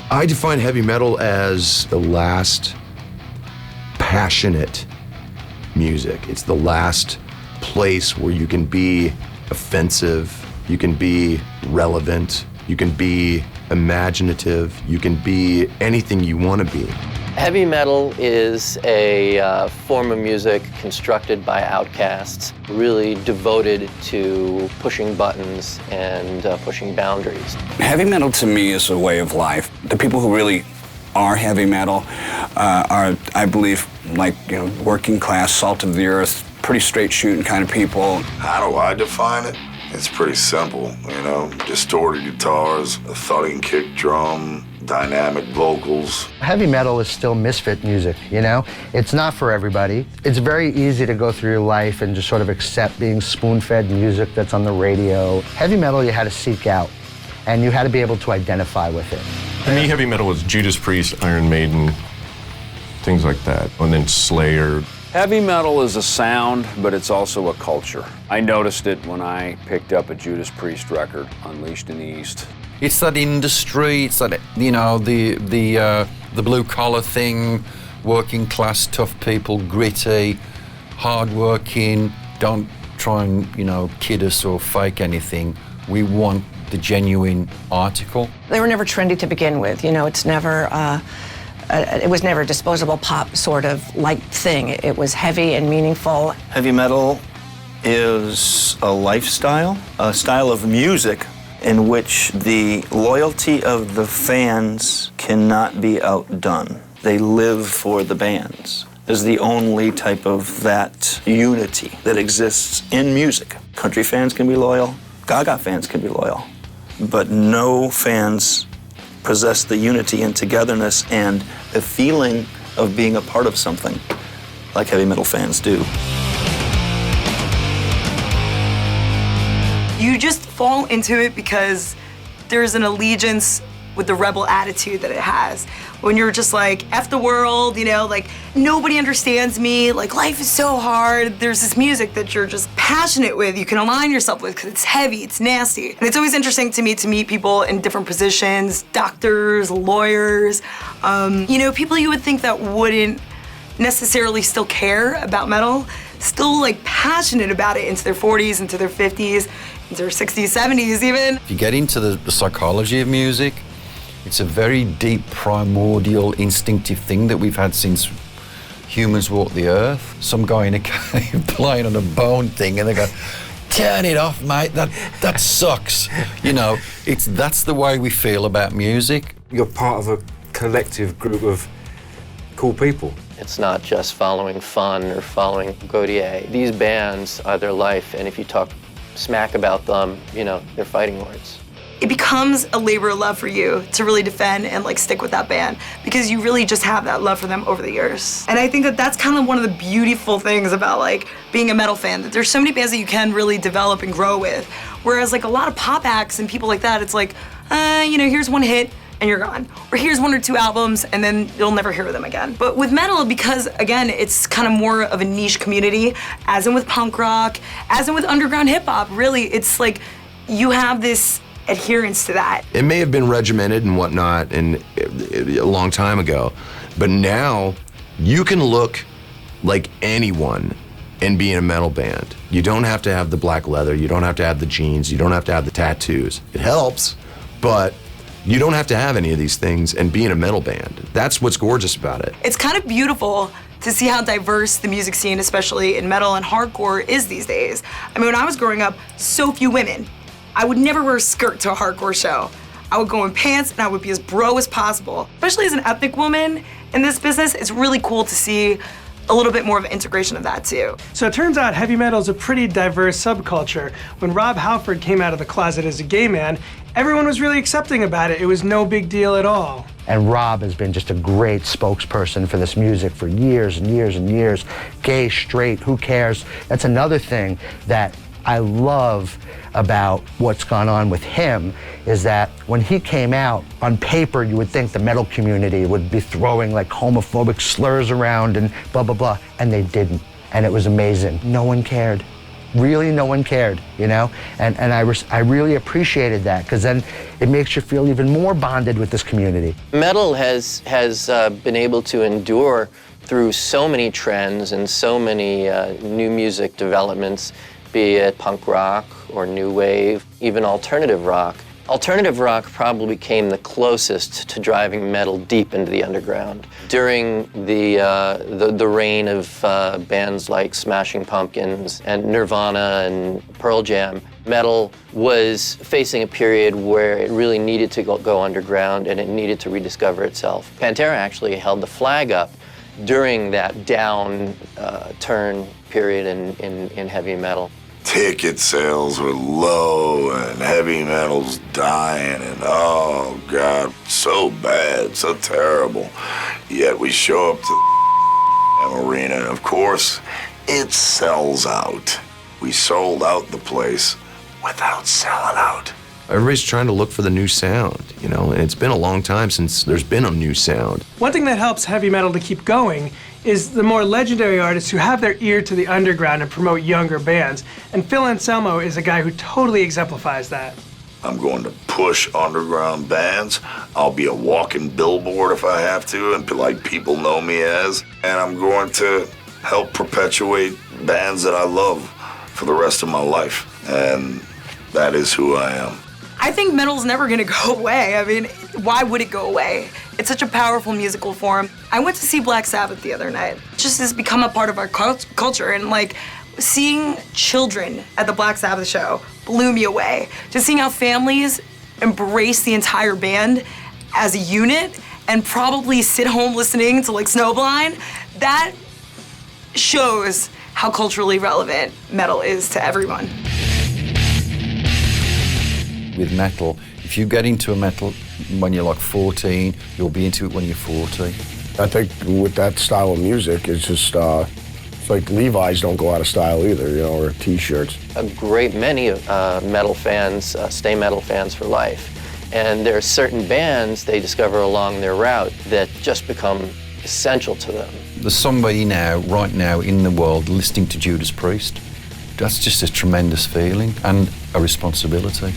I define heavy metal as the last passionate music. It's the last place where you can be offensive, you can be relevant, you can be imaginative, you can be anything you want to be. Heavy metal is a form of music constructed by outcasts, really devoted to pushing buttons and pushing boundaries. Heavy metal to me is a way of life. The people who really are heavy metal are, I believe, like, working class, salt of the earth, pretty straight shooting kind of people. How do I define it? It's pretty simple, distorted guitars, a thudding kick drum, dynamic vocals. Heavy metal is still misfit music, It's not for everybody. It's very easy to go through your life and just sort of accept being spoon-fed music that's on the radio. Heavy metal you had to seek out, and you had to be able to identify with it. To me, heavy metal was Judas Priest, Iron Maiden, things like that, and then Slayer. Heavy metal is a sound, but it's also a culture. I noticed it when I picked up a Judas Priest record, Unleashed in the East. It's that industry, it's that, the blue-collar thing, working class, tough people, gritty, hard-working, don't try and, kid us or fake anything. We want the genuine article. They were never trendy to begin with, it's never, it was never a disposable pop sort of like thing. It was heavy and meaningful. Heavy metal is a lifestyle, a style of music in which the loyalty of the fans cannot be outdone. They live for the bands. Is the only type of that unity that exists in music. Country fans can be loyal, Gaga fans can be loyal, but no fans possess the unity and togetherness and the feeling of being a part of something like heavy metal fans do. You just fall into it because there's an allegiance with the rebel attitude that it has. When you're just like, F the world, nobody understands me, life is so hard. There's this music that you're just passionate with, you can align yourself with because it's heavy, it's nasty. And it's always interesting to me to meet people in different positions, doctors, lawyers, people you would think that wouldn't necessarily still care about metal, still passionate about it into their 40s, into their 50s, into their 60s, 70s even. If you get into the psychology of music, it's a very deep, primordial, instinctive thing that we've had since humans walked the earth. Some guy in a cave playing on a bone thing and they go, turn it off, mate, that sucks. That's the way we feel about music. You're part of a collective group of cool people. It's not just following fun or following Gaudier. These bands are their life, and if you talk smack about them, they're fighting words. It becomes a labor of love for you to really defend and stick with that band because you really just have that love for them over the years. And I think that that's kind of one of the beautiful things about being a metal fan, that there's so many bands that you can really develop and grow with. Whereas a lot of pop acts and people like that, it's here's one hit and you're gone. Or here's one or two albums and then you'll never hear them again. But with metal, because again, it's kind of more of a niche community, as in with punk rock, as in with underground hip hop, really, it's you have this adherence to that. It may have been regimented and whatnot a long time ago, but now you can look like anyone and be in a metal band. You don't have to have the black leather, you don't have to have the jeans, you don't have to have the tattoos. It helps, but you don't have to have any of these things and be in a metal band. That's what's gorgeous about it. It's kind of beautiful to see how diverse the music scene, especially in metal and hardcore, is these days. I mean, when I was growing up, so few women. I would never wear a skirt to a hardcore show. I would go in pants and I would be as bro as possible. Especially as an ethnic woman in this business, it's really cool to see a little bit more of an integration of that too. So it turns out heavy metal is a pretty diverse subculture. When Rob Halford came out of the closet as a gay man, everyone was really accepting about it. It was no big deal at all. And Rob has been just a great spokesperson for this music for years and years and years. Gay, straight, who cares? That's another thing that I love about what's gone on with him is that when he came out, on paper you would think the metal community would be throwing homophobic slurs around and blah, blah, blah, and they didn't. And it was amazing. No one cared. really no one cared, you know? And I really appreciated that, because then it makes you feel even more bonded with this community. Metal has been able to endure through so many trends and so many new music developments, be it punk rock or new wave, even alternative rock. Alternative rock probably came the closest to driving metal deep into the underground. During the reign of bands like Smashing Pumpkins and Nirvana and Pearl Jam, metal was facing a period where it really needed to go underground and it needed to rediscover itself. Pantera actually held the flag up during that turn period in heavy metal. Ticket sales were low and heavy metal's dying, and oh God, so bad, so terrible. Yet we show up to the arena, and of course, it sells out. We sold out the place without selling out. Everybody's trying to look for the new sound, you know, and it's been a long time since there's been a new sound. One thing that helps heavy metal to keep going is the more legendary artists who have their ear to the underground and promote younger bands. And Phil Anselmo is a guy who totally exemplifies that. I'm going to push underground bands. I'll be a walking billboard if I have to, and like people know me as. And I'm going to help perpetuate bands that I love for the rest of my life. And that is who I am. I think metal's never gonna go away. I mean, why would it go away? It's such a powerful musical form. I went to see Black Sabbath the other night. It just has become a part of our culture, and like seeing children at the Black Sabbath show blew me away. Just seeing how families embrace the entire band as a unit and probably sit home listening to like Snowblind, that shows how culturally relevant metal is to everyone. With metal, if you get into a metal when you're like 14, you'll be into it when you're 40. I think with that style of music, it's just, it's like Levi's don't go out of style either, you know, or T-shirts. A great many metal fans stay metal fans for life. And there are certain bands they discover along their route that just become essential to them. There's somebody now, right now in the world, listening to Judas Priest. That's just a tremendous feeling and a responsibility.